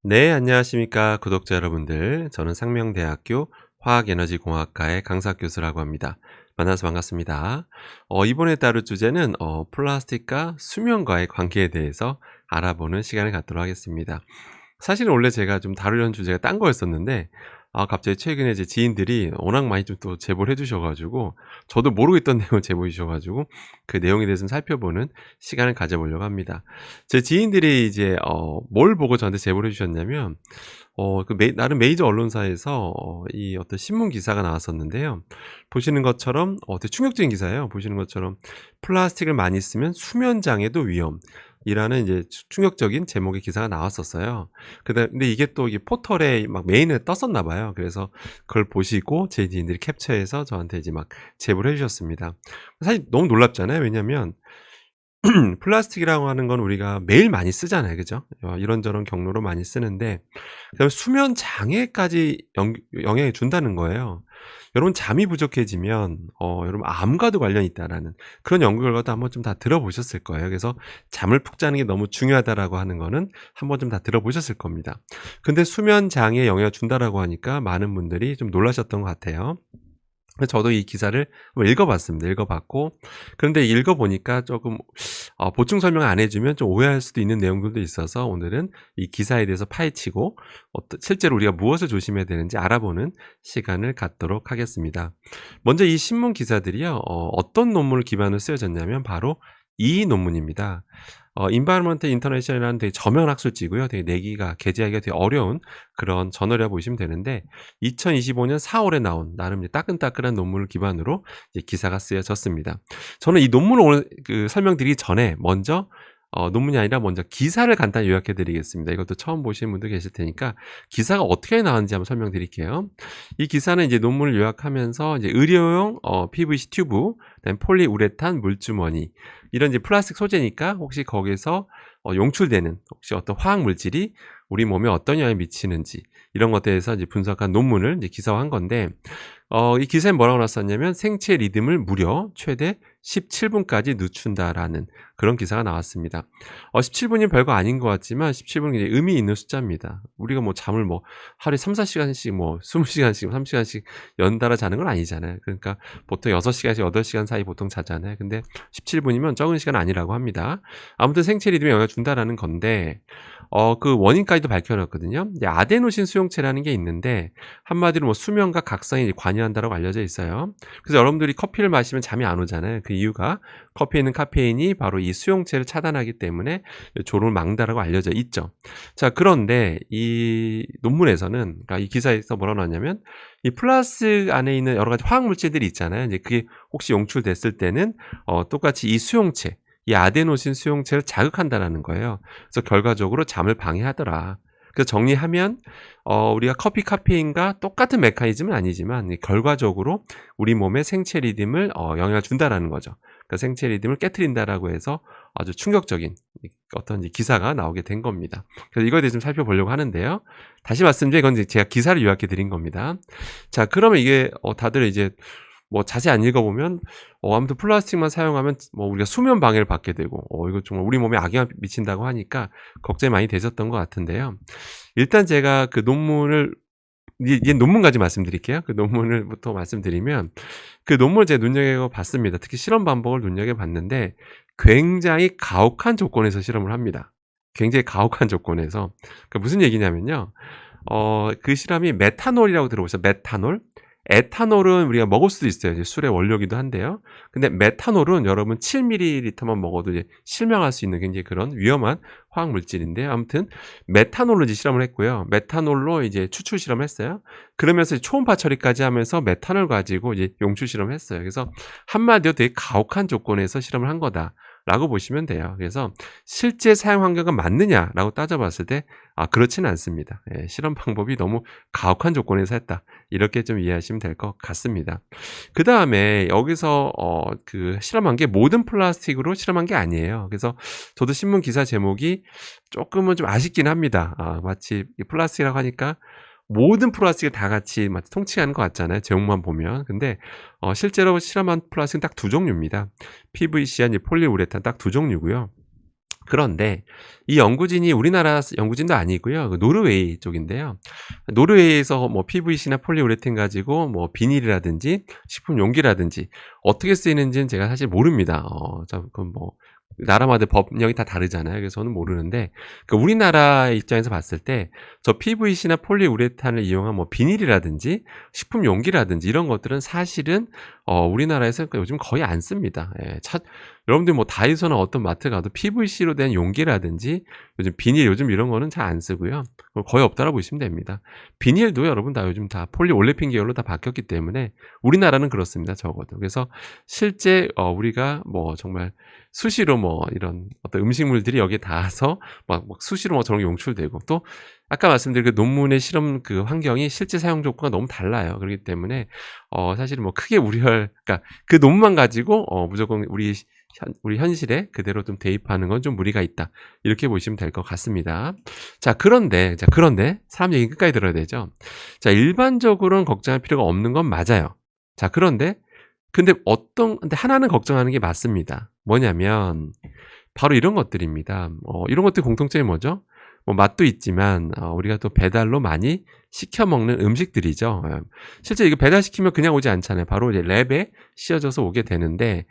네, 안녕하십니까, 구독자 여러분들. 저는 상명대학교 화학에너지공학과의 강사 교수라고 합니다. 만나서 반갑습니다. 이번에 다룰 주제는 플라스틱과 수면과의 관계에 대해서 알아보는 시간을 갖도록 하겠습니다. 사실은 원래 제가 좀 다루려는 주제가 딴 거였었는데, 갑자기 최근에 제 지인들이 워낙 많이 좀 또 제보를 해주셔 가지고 저도 모르고 있던 내용을 제보해 주셔 가지고 그 내용에 대해서 좀 살펴보는 시간을 가져보려고 합니다. 제 지인들이 이제 뭘 보고 저한테 제보를 해 주셨냐면 나름 메이저 언론사에서 이 어떤 신문 기사가 나왔었는데요. 보시는 것처럼 되게 충격적인 기사예요. 보시는 것처럼 "플라스틱을 많이 쓰면 수면 장애도 위험." 이라는 이제 충격적인 제목의 기사가 나왔었어요. 근데 이게 또 이게 포털에 막 메인에 떴었나 봐요. 그래서 그걸 보시고 제 지인들이 캡처해서 저한테 이제 막 제보를 해 주셨습니다. 사실 너무 놀랍잖아요. 왜냐면 플라스틱이라고 하는 건 우리가 매일 많이 쓰잖아요. 그죠? 이런저런 경로로 많이 쓰는데 그다음에 수면 장애까지 영향을 준다는 거예요. 여러분 잠이 부족해지면 여러분 암과도 관련이 있다라는 그런 연구 결과도 한 번쯤 다 들어보셨을 거예요. 그래서 잠을 푹 자는 게 너무 중요하다라고 하는 거는 한 번쯤 다 들어보셨을 겁니다. 근데 수면 장애에 영향을 준다라고 하니까 많은 분들이 좀 놀라셨던 것 같아요. 그래서 저도 이 기사를 한번 읽어봤습니다. 읽어봤고 그런데 읽어보니까 조금 보충 설명을 안 해주면 좀 오해할 수도 있는 내용들도 있어서 오늘은 이 기사에 대해서 파헤치고 실제로 우리가 무엇을 조심해야 되는지 알아보는 시간을 갖도록 하겠습니다. 먼저 이 신문 기사들이요. 어떤 논문을 기반으로 쓰여졌냐면 바로 이 논문입니다. Environment International이라는 되게 저명 학술지고요. 되게 내기가 게재하기가 되게 어려운 그런 저널이라고 보시면 되는데 2025년 4월에 나온 나름 이제 따끈따끈한 논문을 기반으로 이제 기사가 쓰여졌습니다. 저는 이 논문을 오늘 설명드리기 전에 먼저 논문이 아니라 먼저 기사를 간단히 요약해 드리겠습니다. 이것도 처음 보시는 분도 계실 테니까 기사가 어떻게 나왔는지 한번 설명드릴게요. 이 기사는 이제 논문을 요약하면서 이제 의료용 PVC 튜브, 그다음에 폴리우레탄 물주머니 이런 이제 플라스틱 소재니까 혹시 거기서 용출되는 혹시 어떤 화학 물질이 우리 몸에 어떤 영향을 미치는지 이런 것에 대해서 이제 분석한 논문을 이제 기사화한 건데 이 기사에 뭐라고 나왔었냐면 "생체 리듬을 무려 최대 17분까지 늦춘다."라는 그런 기사가 나왔습니다. 17분이면 별거 아닌 것 같지만 17분은 이제 의미 있는 숫자입니다. 우리가 뭐 잠을 뭐 하루에 3-4시간씩 뭐 20시간씩 30시간씩 연달아 자는 건 아니잖아요. 그러니까 보통 6시간에서 8시간 사이 보통 자잖아요. 근데 17분이면 적은 시간 아니라고 합니다. 아무튼 생체 리듬에 영향을 준다라는 건데 그 원인까지도 밝혀 놨거든요. 이제 아데노신 수용체라는 게 있는데 한마디로 뭐 수면과 각성에 관여한다라고 알려져 있어요. 그래서 여러분들이 커피를 마시면 잠이 안 오잖아요. 그 이유가 커피에 있는 카페인이 바로 이 수용체를 차단하기 때문에 졸음을 막는다라고 알려져 있죠. 자, 그런데 이 논문에서는 그러니까 이 기사에서 뭐라고 나왔냐면 이 플라스틱 안에 있는 여러 가지 화학 물질들이 있잖아요. 이제 그게 혹시 용출됐을 때는 똑같이 이 수용체 이 아데노신 수용체를 자극한다라는 거예요. 그래서 결과적으로 잠을 방해하더라. 그래서 정리하면 우리가 커피 카페인과 똑같은 메커니즘은 아니지만 결과적으로 우리 몸의 생체 리듬을 영향을 준다라는 거죠. 그 생체 리듬을 깨트린다라고 해서 아주 충격적인 어떤 기사가 나오게 된 겁니다. 그래서 이거에 대해서 좀 살펴보려고 하는데요. 다시 말씀드리면 이건 이제 제가 기사를 요약해 드린 겁니다. 자, 그러면 이게 다들 이제 뭐 자세히 안 읽어보면 아무튼 플라스틱만 사용하면 뭐 우리가 수면 방해를 받게 되고 이거 정말 우리 몸에 악영향 미친다고 하니까 걱정이 많이 되셨던 것 같은데요. 일단 제가 그 논문을 이제 논문까지 말씀드릴게요. 그 논문을부터 말씀드리면 그 논문을 제가 눈여겨 봤습니다. 특히 실험 방법을 눈여겨 봤는데 굉장히 가혹한 조건에서 실험을 합니다. 굉장히 가혹한 조건에서. 그러니까 무슨 얘기냐면요. 그 실험이 메탄올이라고 들어보셨어요? 메탄올? 에탄올은 우리가 먹을 수도 있어요. 이제 술의 원료이기도 한데요. 근데 메탄올은 여러분 7ml만 먹어도 이제 실명할 수 있는 굉장히 그런 위험한 화학 물질인데 아무튼 메탄올로 이제 실험을 했고요. 메탄올로 이제 추출 실험을 했어요. 그러면서 초음파 처리까지 하면서 메탄올 가지고 이제 용출 실험을 했어요. 그래서 한마디로 되게 가혹한 조건에서 실험을 한 거다라고 보시면 돼요. 그래서 실제 사용 환경은 맞느냐라고 따져봤을 때 그렇지는 않습니다. 예, 실험 방법이 너무 가혹한 조건에서 했다. 이렇게 좀 이해하시면 될 것 같습니다. 그다음에 여기서 그 실험한 게 모든 플라스틱으로 실험한 게 아니에요. 그래서 저도 신문 기사 제목이 쪼끔은 좀 아쉽긴 합니다. 마치 이 플라스틱이라고 하니까 모든 플라스틱을 다 같이 마치 통칭하는 것 같잖아요, 제목만 보면. 근데 실제로 실험한 플라스틱은 딱 두 종류입니다. PVC와 이제 폴리우레탄 딱 두 종류고요. 그런데 이 연구진이 우리나라 연구진도 아니고요. 그 노르웨이 쪽인데요. 노르웨이에서 뭐 PVC나 폴리우레탄 가지고 뭐 비닐이라든지 식품 용기라든지 어떻게 쓰이는지는 제가 사실 모릅니다. 그건 뭐 나라마다 법령이 다 다르잖아요. 그래서 저는 모르는데 그 우리나라 입장에서 봤을 때 저 PVC나 폴리우레탄을 이용한 뭐 비닐이라든지 식품 용기라든지 이런 것들은 사실은 우리나라에서 요즘 거의 안 씁니다. 예. 여러분들 뭐 다이소나 어떤 마트 가도 PVC로 된 용기라든지 요즘 비닐 요즘 이런 거는 잘 안 쓰고요. 거의 없다라고 보시면 됩니다. 비닐도 여러분 다 요즘 다 폴리올레핀 계열로 다 바뀌었기 때문에 우리나라는 그렇습니다. 적어도. 그래서 실제 우리가 뭐 정말 수시로 뭐 이런 어떤 음식물들이 여기에 닿아서 막 수시로 뭐 저런 게 용출되고 또 아까 말씀드린 그 논문의 실험 그 환경이 실제 사용 조건과 너무 달라요. 그렇기 때문에 사실은 뭐 크게 우려할 그러니까 그 논문만 가지고 무조건 우리 현실에 그대로 좀 대입하는 건 좀 무리가 있다. 이렇게 보시면 될 것 같습니다. 그런데 사람 얘기 끝까지 들어야 되죠. 자, 일반적으로는 걱정할 필요가 없는 건 맞아요. 자, 근데 하나는 걱정하는 게 맞습니다. 뭐냐면 바로 이런 것들입니다. 이런 것들 공통점이 뭐죠? 뭐 맛도 있지만 우리가 또 배달로 많이 시켜 먹는 음식들이죠. 실제 이거 배달시키면 그냥 오지 않잖아요. 바로 이제 랩에 씌워져서 오게 되는데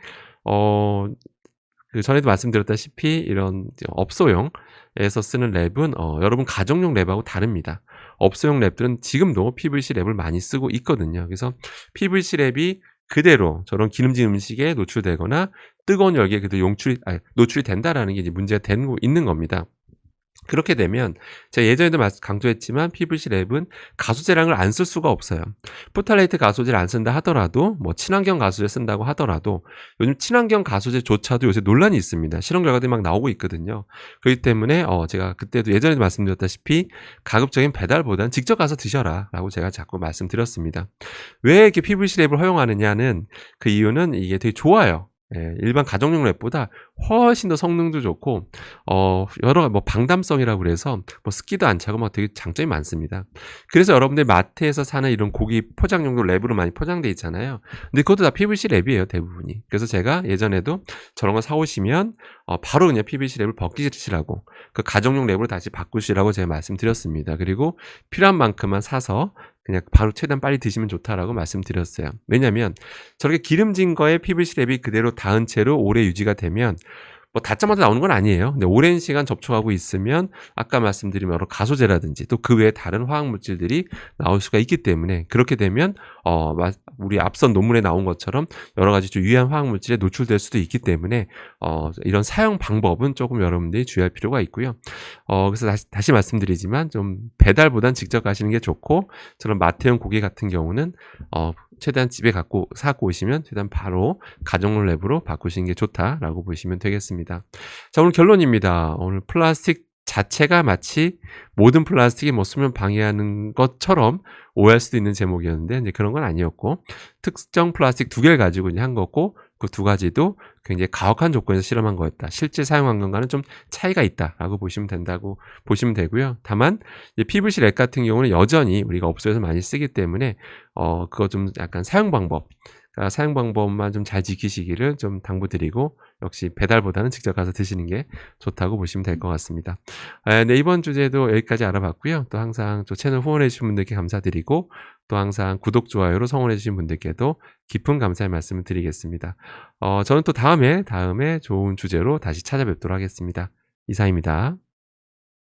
그 전에도 말씀드렸다시피 이런 업소용에서 쓰는 랩은 여러분 가정용 랩하고 다릅니다. 업소용 랩들은 지금도 PVC 랩을 많이 쓰고 있거든요. 그래서 PVC 랩이 그대로 저런 기름진 음식에 노출되거나 뜨거운 열기에 그대로 노출이 된다라는 게 이제 문제가 되고 있는 겁니다. 그렇게 되면 제가 예전에도 강조했지만 PVC 랩은 가소제랑을 안 쓸 수가 없어요. 포탈레이트 가소제를 안 쓴다 하더라도 뭐 친환경 가소제 쓴다고 하더라도 요즘 친환경 가소제조차도 요새 논란이 있습니다. 실험 결과들이 막 나오고 있거든요. 그렇기 때문에 제가 그때도 예전에도 말씀드렸다시피 가급적인 배달보다는 직접 가서 드셔라라고 제가 자꾸 말씀드렸습니다. 왜 이렇게 PVC 랩을 허용하느냐는 그 이유는 이게 되게 좋아요. 예, 일반 가정용 랩보다 훨씬 더 성능도 좋고 여러 뭐 방담성이라고 그래서 뭐 습기도 안 차고 막 되게 장점이 많습니다. 그래서 여러분들 마트에서 사는 이런 고기 포장용도 랩으로 많이 포장돼 있잖아요. 근데 그것도 다 PVC 랩이에요, 대부분이. 그래서 제가 예전에도 저런 거 사오시면 바로 그냥 PVC 랩을 벗기시라고 그 가정용 랩으로 다시 바꾸시라고 제가 말씀드렸습니다. 그리고 필요한 만큼만 사서 그냥 바로 최대한 빨리 드시면 좋다라고 말씀드렸어요. 왜냐면 저렇게 기름진 거에 PVC 랩이 그대로 닿은 채로 오래 유지가 되면 뭐 닿자마자 나오는 건 아니에요. 근데 오랜 시간 접촉하고 있으면 아까 말씀드린 여러 가소제라든지 또 그 외에 다른 화학 물질들이 나올 수가 있기 때문에 그렇게 되면 우리 앞선 논문에 나온 것처럼 여러 가지 좀 유해한 화학 물질에 노출될 수도 있기 때문에 이런 사용 방법은 조금 여러분들이 주의할 필요가 있고요. 그래서 다시 말씀드리지만 좀 배달보단 직접 가시는 게 좋고 저런 마트용 고기 같은 경우는 최대한 집에 사고 오시면 최대한 바로 가정용 랩으로 바꾸시는 게 좋다라고 보시면 되겠습니다. 자, 오늘 결론입니다. 오늘 플라스틱 자체가 마치 모든 플라스틱이 뭐 수면 방해하는 것처럼 오해할 수도 있는 제목이었는데 이제 그런 건 아니었고 특정 플라스틱 두 개를 가지고 이제 한 거고 그 두 가지도 굉장히 가혹한 조건에서 실험한 거였다. 실제 사용 환경과는 좀 차이가 있다라고 보시면 된다고 보시면 되고요. 다만 PVC 랩 같은 경우는 여전히 우리가 업소에서 많이 쓰기 때문에 그거 좀 약간 사용 방법만 좀 잘 지키시기를 좀 당부드리고 역시 배달보다는 직접 가서 드시는 게 좋다고 보시면 될 것 같습니다. 네, 이번 주제도 여기까지 알아봤고요. 또 항상 저 채널 후원해 주신 분들께 감사드리고 또 항상 구독, 좋아요로 성원해 주신 분들께도 깊은 감사의 말씀을 드리겠습니다. 저는 또 다음에 좋은 주제로 다시 찾아뵙도록 하겠습니다. 이상입니다.